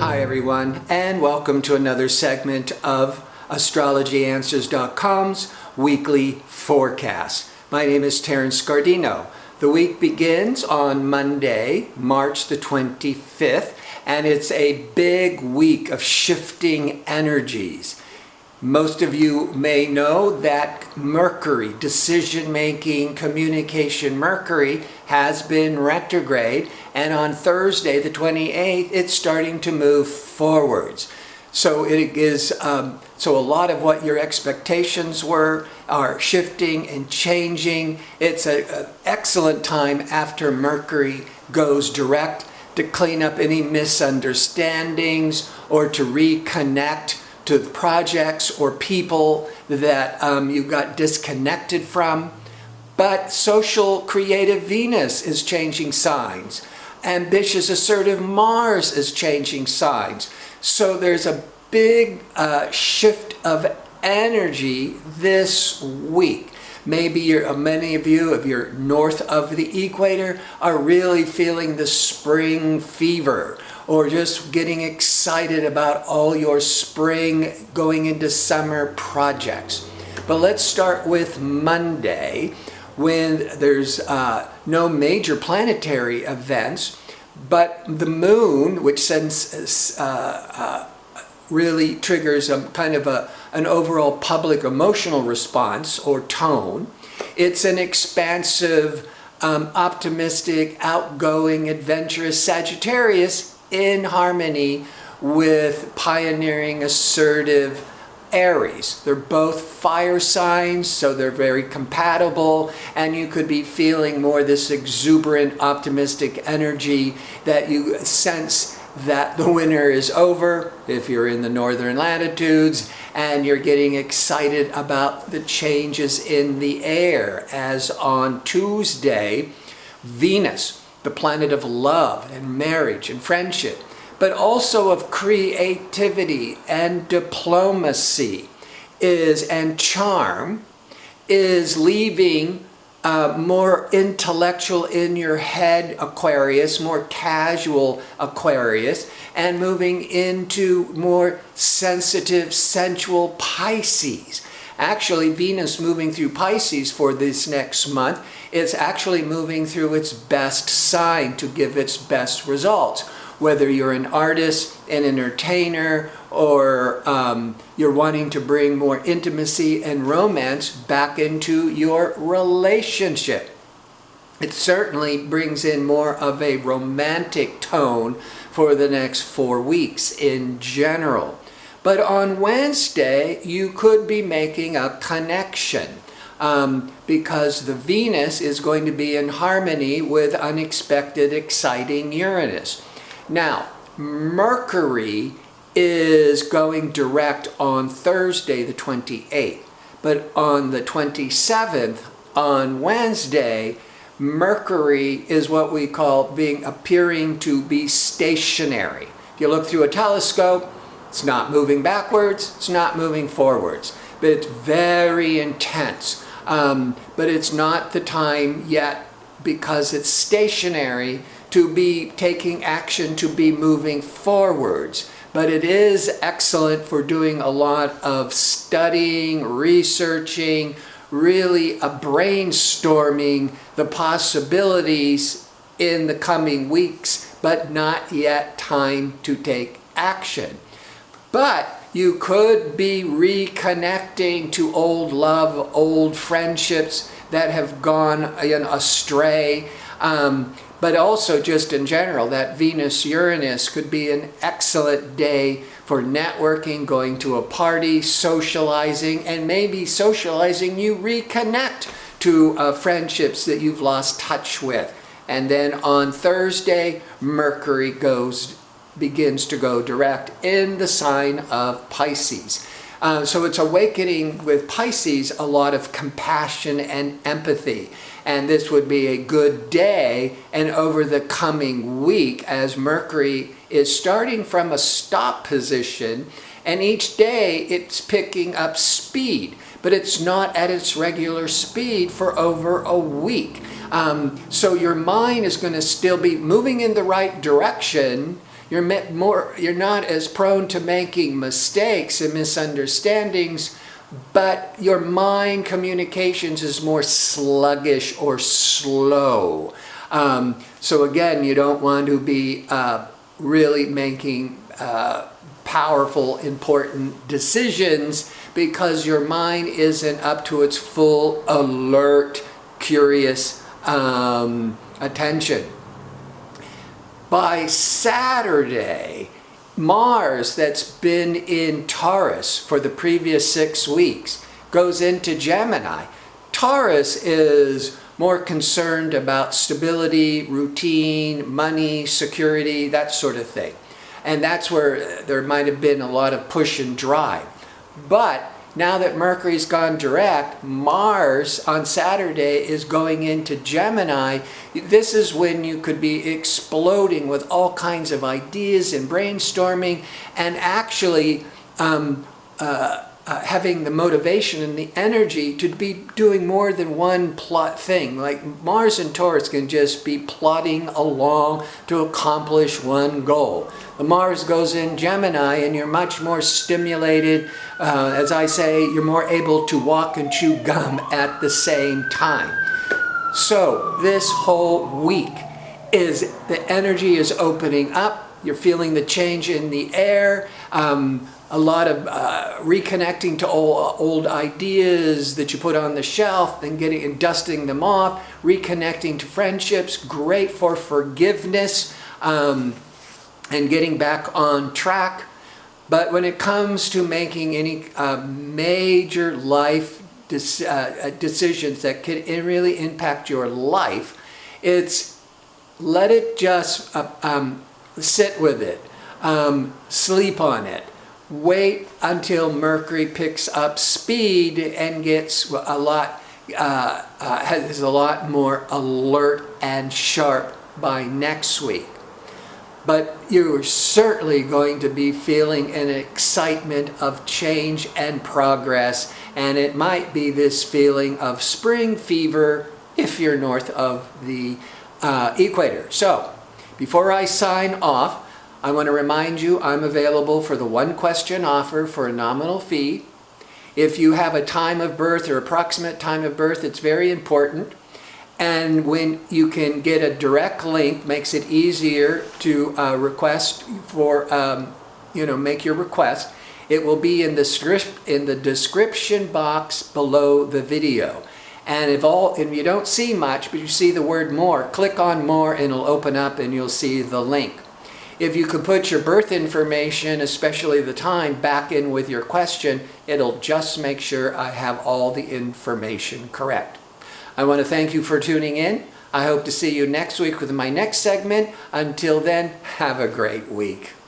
Hi everyone, and welcome to another segment of AstrologyAnswers.com's weekly forecast. My name is Terence Scardino. The week begins on Monday, March the 25th, and it's a big week of shifting energies. Most of you may know that Mercury, decision-making, communication Mercury, has been retrograde, and on Thursday, the 28th, it's starting to move forwards. So it is, so a lot of what your expectations were are shifting and changing. It's an excellent time after Mercury goes direct to clean up any misunderstandings or to reconnect to projects or people that you got disconnected from. But social creative Venus is changing signs. Ambitious assertive Mars is changing signs. So there's a big shift of energy this week. Maybe many of you, if you're north of the equator, are really feeling the spring fever, or just getting excited about all your spring going into summer projects. But let's start with Monday, when there's no major planetary events, but the moon, which really triggers a kind of an overall public emotional response or tone. It's an expansive, optimistic, outgoing, adventurous Sagittarius in harmony with pioneering, assertive Aries. They're both fire signs, so they're very compatible, and you could be feeling more this exuberant, optimistic energy that you sense that the winter is over if you're in the northern latitudes, and you're getting excited about the changes in the air, as on Tuesday, Venus, the planet of love and marriage and friendship, but also of creativity and diplomacy and charm, is leaving more intellectual in your head Aquarius, more casual Aquarius, and moving into more sensitive, sensual Pisces. Actually, Venus moving through Pisces for this next month is actually moving through its best sign to give its best results. Whether you're an artist, an entertainer, or you're wanting to bring more intimacy and romance back into your relationship. It certainly brings in more of a romantic tone for the next 4 weeks in general. But on Wednesday, you could be making a connection because the Venus is going to be in harmony with unexpected, exciting Uranus. Now, Mercury is going direct on Thursday, the 28th. But on the 27th, on Wednesday, Mercury is what we call appearing to be stationary. If you look through a telescope, it's not moving backwards, it's not moving forwards, but it's very intense. But it's not the time yet, because it's stationary, to be taking action, to be moving forwards. But it is excellent for doing a lot of studying, researching, really brainstorming the possibilities in the coming weeks, but not yet time to take action. But you could be reconnecting to old love, old friendships that have gone astray. But also just in general, that Venus-Uranus could be an excellent day for networking, going to a party, socializing, and maybe socializing you reconnect to friendships that you've lost touch with. And then on Thursday, Mercury begins to go direct in the sign of Pisces. So it's awakening with Pisces a lot of compassion and empathy. And this would be a good day and over the coming week, as Mercury is starting from a stop position, and each day it's picking up speed, but it's not at its regular speed for over a week. So your mind is going to still be moving in the right direction. you're not as prone to making mistakes and misunderstandings, but your mind communications is more sluggish or slow. So again, you don't want to be really making powerful, important decisions because your mind isn't up to its full, alert, curious attention. By Saturday, Mars, that's been in Taurus for the previous 6 weeks, goes into Gemini. Taurus is more concerned about stability, routine, money, security, that sort of thing. And that's where there might have been a lot of push and drive. But now that Mercury's gone direct, Mars on Saturday is going into Gemini. This is when you could be exploding with all kinds of ideas and brainstorming and actually having the motivation and the energy to be doing more than one plot thing. Like Mars and Taurus can just be plodding along to accomplish one goal. The Mars goes in Gemini and you're much more stimulated. As I say, you're more able to walk and chew gum at the same time. So this whole week is the energy is opening up. You're feeling the change in the air. A lot of reconnecting to old ideas that you put on the shelf and dusting them off, reconnecting to friendships, great for forgiveness and getting back on track. But when it comes to making any major life decisions that could really impact your life, it's let it just sit with it, sleep on it. Wait until Mercury picks up speed and gets is a lot more alert and sharp by next week. But you're certainly going to be feeling an excitement of change and progress, and it might be this feeling of spring fever if you're north of the equator. So, before I sign off, I want to remind you I'm available for the one-question offer for a nominal fee. If you have a time of birth or approximate time of birth, it's very important. And when you can get a direct link, makes it easier to request for, make your request. It will be in the description box below the video. And if you don't see much, but you see the word more, click on more and it'll open up and you'll see the link. If you could put your birth information, especially the time, back in with your question, it'll just make sure I have all the information correct. I want to thank you for tuning in. I hope to see you next week with my next segment. Until then, have a great week.